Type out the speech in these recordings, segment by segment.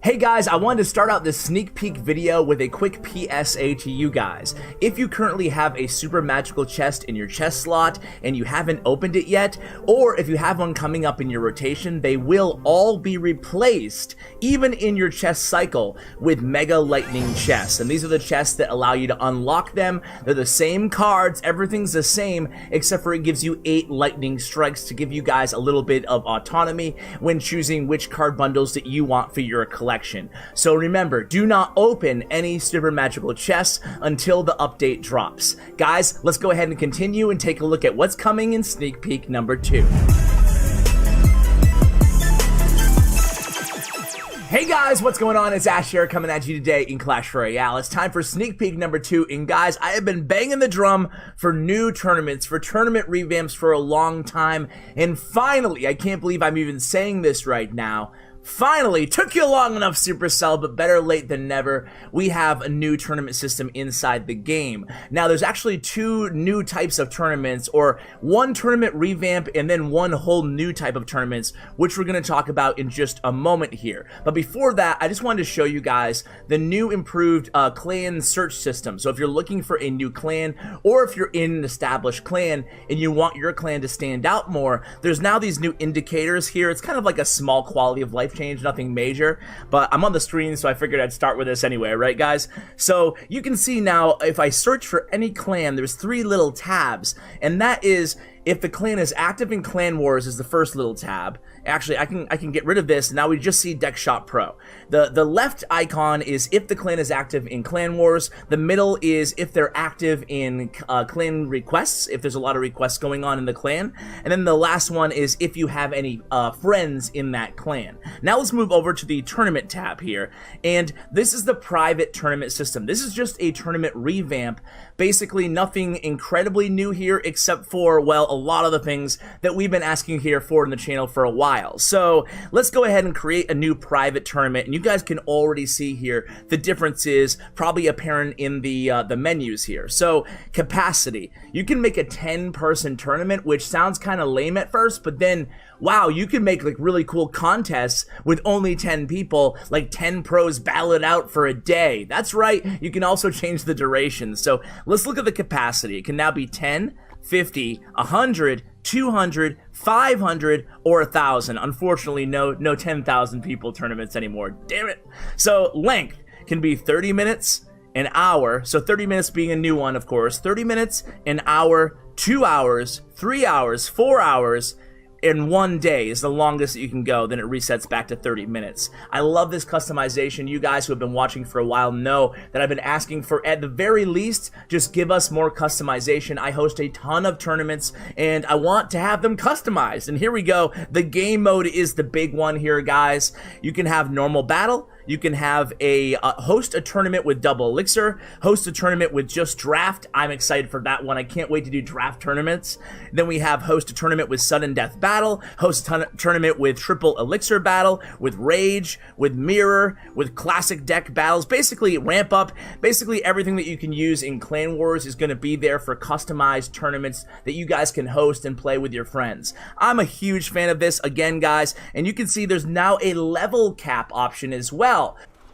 Hey guys, I wanted to start out this sneak peek video with a quick PSA to you guys. If you currently have a super magical chest in your chest slot and you haven't opened it yet, or if you have one coming up in your rotation, they will all be replaced, even in your chest cycle, with Mega Lightning chests. And these are the chests that allow you to unlock them. They're the same cards, everything's the same, except for it gives you 8 lightning strikes to give you guys a little bit of autonomy when choosing which card bundles that you want for your collection. So remember, do not open any super magical chests until the update drops. Guys, let's go ahead and continue and take a look at what's coming in sneak peek number 2. Hey guys, what's going on? It's Ash here coming at you today in Clash Royale. It's time for sneak peek number 2, and guys, I have been banging the drum for new tournaments, for tournament revamps for a long time, and finally, I can't believe I'm even saying this right now, finally, took you long enough, Supercell, but better late than never, we have a new tournament system inside the game. Now, there's actually 2 new types of tournaments, or one tournament revamp and then one whole new type of tournaments, which we're going to talk about in just a moment here. But before that, I just wanted to show you guys the new improved clan search system. So if you're looking for a new clan, or if you're in an established clan and you want your clan to stand out more, there's now these new indicators here. It's kind of like a small quality of life change, nothing major, but I'm on the screen, so I figured I'd start with this anyway, right guys? So you can see now, if I search for any clan, there's 3 little tabs, and that is if the clan is active in Clan Wars is the first little tab. Actually, I can get rid of this. Now we just see Deck Shop Pro. The left icon is if the clan is active in Clan Wars. The middle is if they're active in clan requests, if there's a lot of requests going on in the clan. And then the last one is if you have any friends in that clan. Now let's move over to the tournament tab here. And this is the private tournament system. This is just a tournament revamp. Basically nothing incredibly new here except for, well, a lot of the things that we've been asking here for in the channel for a while. So let's go ahead and create a new private tournament, and you guys can already see here the difference is probably apparent in the menus here. So capacity, you can make a 10-person tournament, which sounds kind of lame at first, but then wow, you can make like really cool contests with only 10 people, like 10 pros battle it out for a day. That's right, you can also change the duration. So let's look at the capacity. It can now be 10, 50, 100, 200, 500, or 1,000. Unfortunately, no 10,000 people tournaments anymore. Damn it. So length can be 30 minutes, an hour. So 30 minutes being a new one, of course. 30 minutes, an hour, 2 hours, 3 hours, 4 hours, in 1 day is the longest that you can go. Then it resets back to 30 minutes. I love this customization. You guys who have been watching for a while know that I've been asking for, at the very least, just give us more customization. I host a ton of tournaments and I want to have them customized. And here we go. The game mode is the big one here, guys. You can have normal battle. You can have a host a tournament with double elixir, host a tournament with just draft. I'm excited for that one. I can't wait to do draft tournaments. Then we have host a tournament with sudden death battle, host a tournament with triple elixir battle, with rage, with mirror, with classic deck battles. Basically ramp up. Basically everything that you can use in Clan Wars is going to be there for customized tournaments that you guys can host and play with your friends. I'm a huge fan of this again, guys, and you can see there's now a level cap option as well.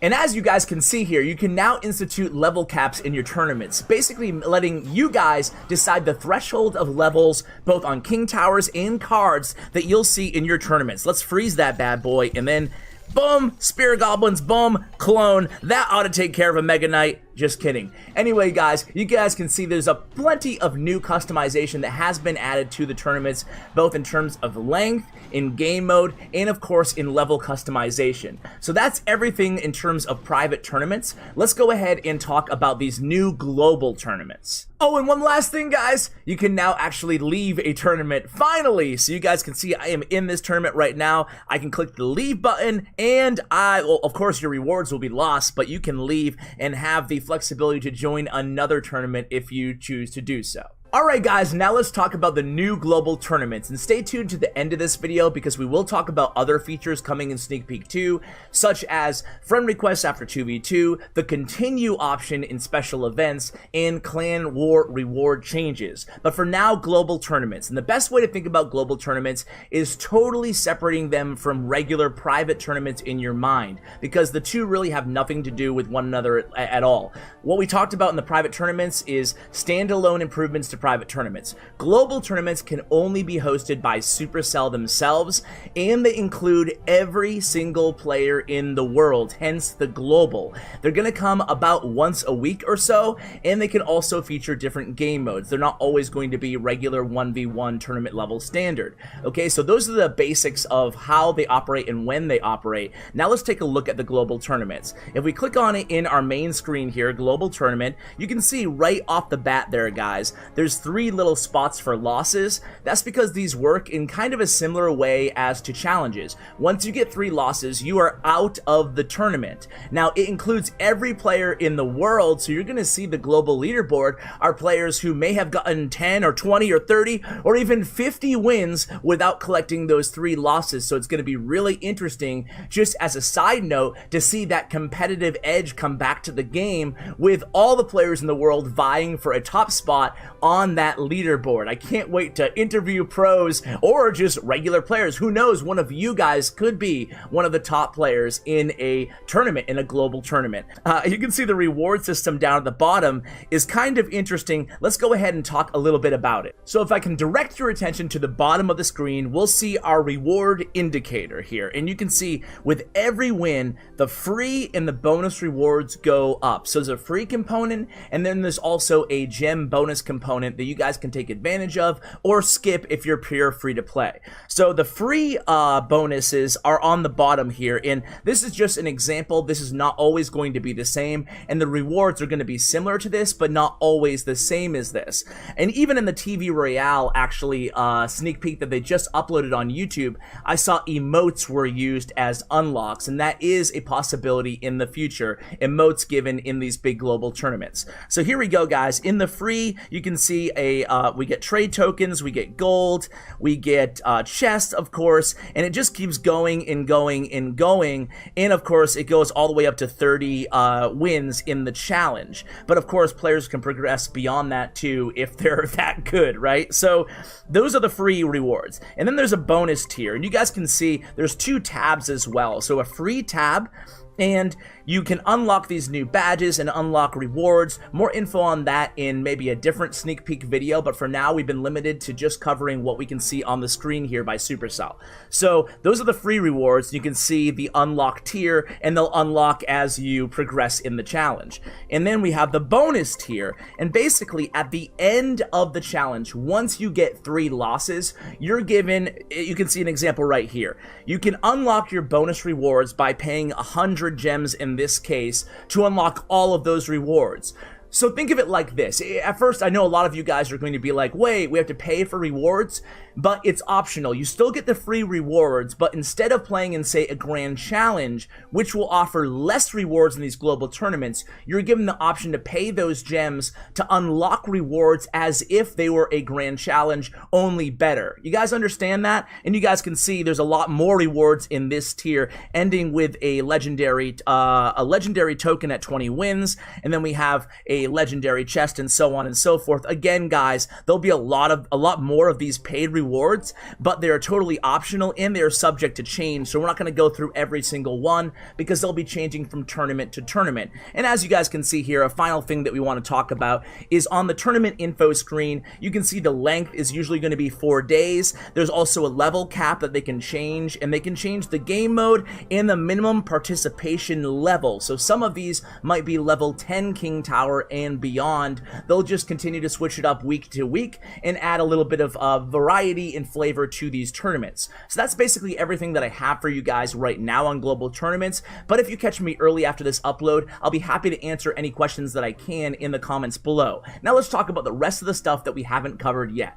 And as you guys can see here, you can now institute level caps in your tournaments, basically letting you guys decide the threshold of levels both on King Towers and cards that you'll see in your tournaments. Let's freeze that bad boy, and then boom, Spirit Goblins, boom, clone. That ought to take care of a Mega Knight. Just kidding. Anyway, guys, you guys can see there's a plenty of new customization that has been added to the tournaments, both in terms of length, in game mode, and of course in level customization. So that's everything in terms of private tournaments. Let's go ahead and talk about these new global tournaments. Oh, and one last thing, guys, you can now actually leave a tournament, finally. So you guys can see I am in this tournament right now. I can click the leave button, and well, of course your rewards will be lost, but you can leave and have the flexibility to join another tournament if you choose to do so. Alright guys, now let's talk about the new global tournaments, and stay tuned to the end of this video because we will talk about other features coming in Sneak Peek 2, such as friend requests after 2v2, the continue option in special events, and clan war reward changes. But for now, global tournaments, and the best way to think about global tournaments is totally separating them from regular private tournaments in your mind, because the two really have nothing to do with one another at all. What we talked about in the private tournaments is standalone improvements to private tournaments. Global tournaments can only be hosted by Supercell themselves, and they include every single player in the world, hence the global. They're going to come about once a week or so, and they can also feature different game modes. They're not always going to be regular 1v1 tournament level standard. Okay, so those are the basics of how they operate and when they operate. Now let's take a look at the global tournaments. If we click on it in our main screen here, global tournament, you can see right off the bat there, guys, there's 3 little spots for losses. That's because these work in kind of a similar way as to challenges. Once you get 3 losses, you are out of the tournament. Now, it includes every player in the world, so you're going to see the global leaderboard are players who may have gotten 10 or 20 or 30 or even 50 wins without collecting those 3 losses. So it's going to be really interesting, just as a side note, to see that competitive edge come back to the game with all the players in the world vying for a top spot on that leaderboard. I can't wait to interview pros or just regular players. Who knows, one of you guys could be one of the top players in a tournament, in a global tournament. You can see the reward system down at the bottom is kind of interesting. Let's go ahead and talk a little bit about it. So if I can direct your attention to the bottom of the screen, we'll see our reward indicator here, and you can see with every win the free and the bonus rewards go up. So there's a free component, and then there's also a gem bonus component that you guys can take advantage of or skip if you're pure free to play. So the free bonuses are on the bottom here, and this is just an example. This is not always going to be the same, and the rewards are going to be similar to this but not always the same as this. And even in the TV Royale actually sneak peek that they just uploaded on YouTube, I saw emotes were used as unlocks, and that is a possibility in the future, emotes given in these big global tournaments. So here we go, guys. In the free, you can see we get trade tokens, we get gold, we get chests, of course, and it just keeps going and going and going, and of course it goes all the way up to 30 wins in the challenge. But of course players can progress beyond that too if they're that good, right? So those are the free rewards, and then there's a bonus tier, and you guys can see there's 2 tabs as well. So a free tab, and you can unlock these new badges and unlock rewards. More info on that in maybe a different sneak peek video, but for now we've been limited to just covering what we can see on the screen here by Supercell. So those are the free rewards. You can see the unlock tier, and they'll unlock as you progress in the challenge. And then we have the bonus tier, and basically at the end of the challenge, once you get 3 losses, you're given, you can see an example right here. You can unlock your bonus rewards by paying 100 gems in this case to unlock all of those rewards. So think of it like this. At first, I know a lot of you guys are going to be like, wait, we have to pay for rewards? But it's optional. You still get the free rewards, but instead of playing in, say, a grand challenge, which will offer less rewards in these global tournaments, you're given the option to pay those gems to unlock rewards as if they were a grand challenge, only better. You guys understand that? And you guys can see there's a lot more rewards in this tier, ending with a legendary token at 20 wins, and then we have a legendary chest and so on and so forth. Again, guys, there'll be a lot more of these paid rewards, but they're totally optional and they're subject to change, so we're not going to go through every single one because they'll be changing from tournament to tournament. And as you guys can see here, a final thing that we want to talk about is on the tournament info screen. You can see the length is usually going to be 4 days. There's also a level cap that they can change, and they can change the game mode and the minimum participation level. So some of these might be level 10 King Tower and beyond. They'll just continue to switch it up week to week and add a little bit of variety and flavor to these tournaments. So that's basically everything that I have for you guys right now on global tournaments, but if you catch me early after this upload, I'll be happy to answer any questions that I can in the comments below. Now let's talk about the rest of the stuff that we haven't covered yet.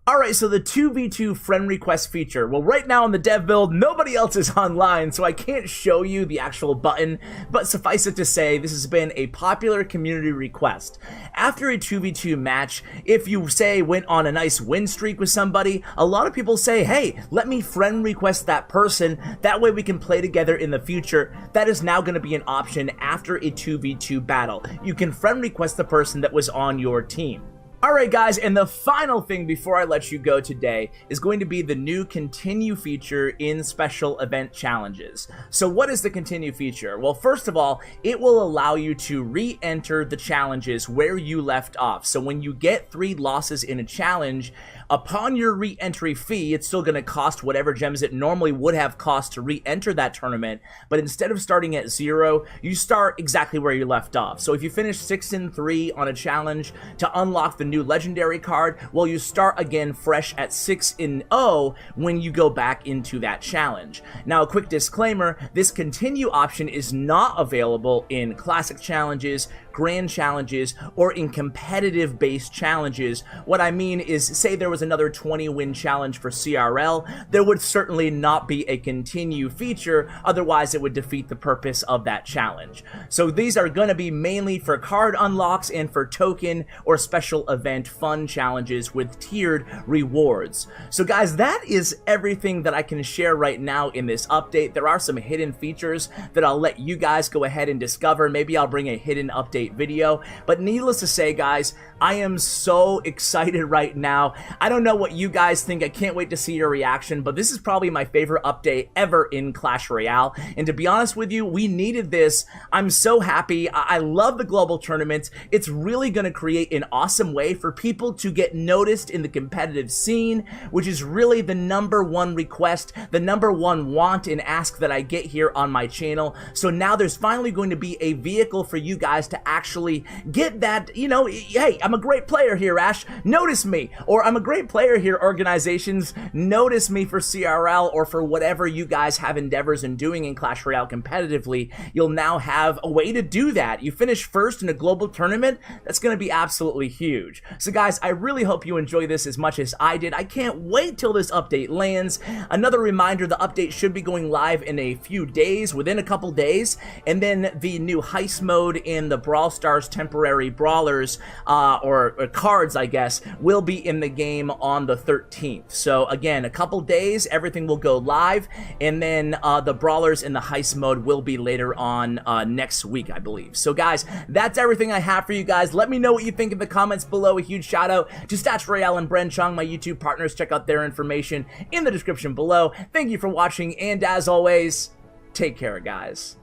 Alright, so the 2v2 friend request feature. Well, right now in the dev build, nobody else is online, so I can't show you the actual button, but suffice it to say, this has been a popular community request. After a 2v2 match, if you, say, went on a nice win streak with somebody, a lot of people say, hey, let me friend request that person, that way we can play together in the future. That is now going to be an option after a 2v2 battle. You can friend request the person that was on your team. Alright guys, and the final thing before I let you go today is going to be the new continue feature in special event challenges. So what is the continue feature? Well, first of all, it will allow you to re-enter the challenges where you left off. So when you get 3 losses in a challenge, upon your re-entry fee, it's still going to cost whatever gems it normally would have cost to re-enter that tournament, but instead of starting at 0, you start exactly where you left off. So if you finish 6-3 on a challenge to unlock the new legendary card, well, you start again fresh at 6-0 when you go back into that challenge. Now, a quick disclaimer, this continue option is not available in classic challenges, grand challenges, or in competitive based challenges. What I mean is, say there was another 20 win challenge for CRL, there would certainly not be a continue feature, otherwise it would defeat the purpose of that challenge. So these are going to be mainly for card unlocks and for token or special event fun challenges with tiered rewards. So guys, that is everything that I can share right now in this update. There are some hidden features that I'll let you guys go ahead and discover. Maybe I'll bring a hidden update video, but needless to say, guys, I am so excited right now. I don't know what you guys think. I can't wait to see your reaction, but this is probably my favorite update ever in Clash Royale, and to be honest with you, we needed this. I'm so happy. I love the global tournaments. It's really going to create an awesome way for people to get noticed in the competitive scene, which is really the #1 request, the #1 want and ask that I get here on my channel. So now there's finally going to be a vehicle for you guys to actually get that, you know, hey, I'm a great player here, Ash, notice me, or I'm a great player here, organizations, notice me for CRL or for whatever you guys have endeavors in doing in Clash Royale competitively. You'll now have a way to do that. You finish first in a global tournament, that's going to be absolutely huge. So guys, I really hope you enjoy this as much as I did. I can't wait till this update lands. Another reminder, the update should be going live in a few days, within a couple days, and then the new heist mode in the Brawl Stars temporary brawlers, or cards, I guess, will be in the game on the 13th. So again, a couple days, everything will go live, and then the brawlers in the heist mode will be later on next week, I believe. So guys, that's everything I have for you guys. Let me know what you think in the comments below. A huge shout out to Stats Royale and Bren Chung, my YouTube partners. Check out their information in the description below. Thank you for watching, and as always, take care, guys.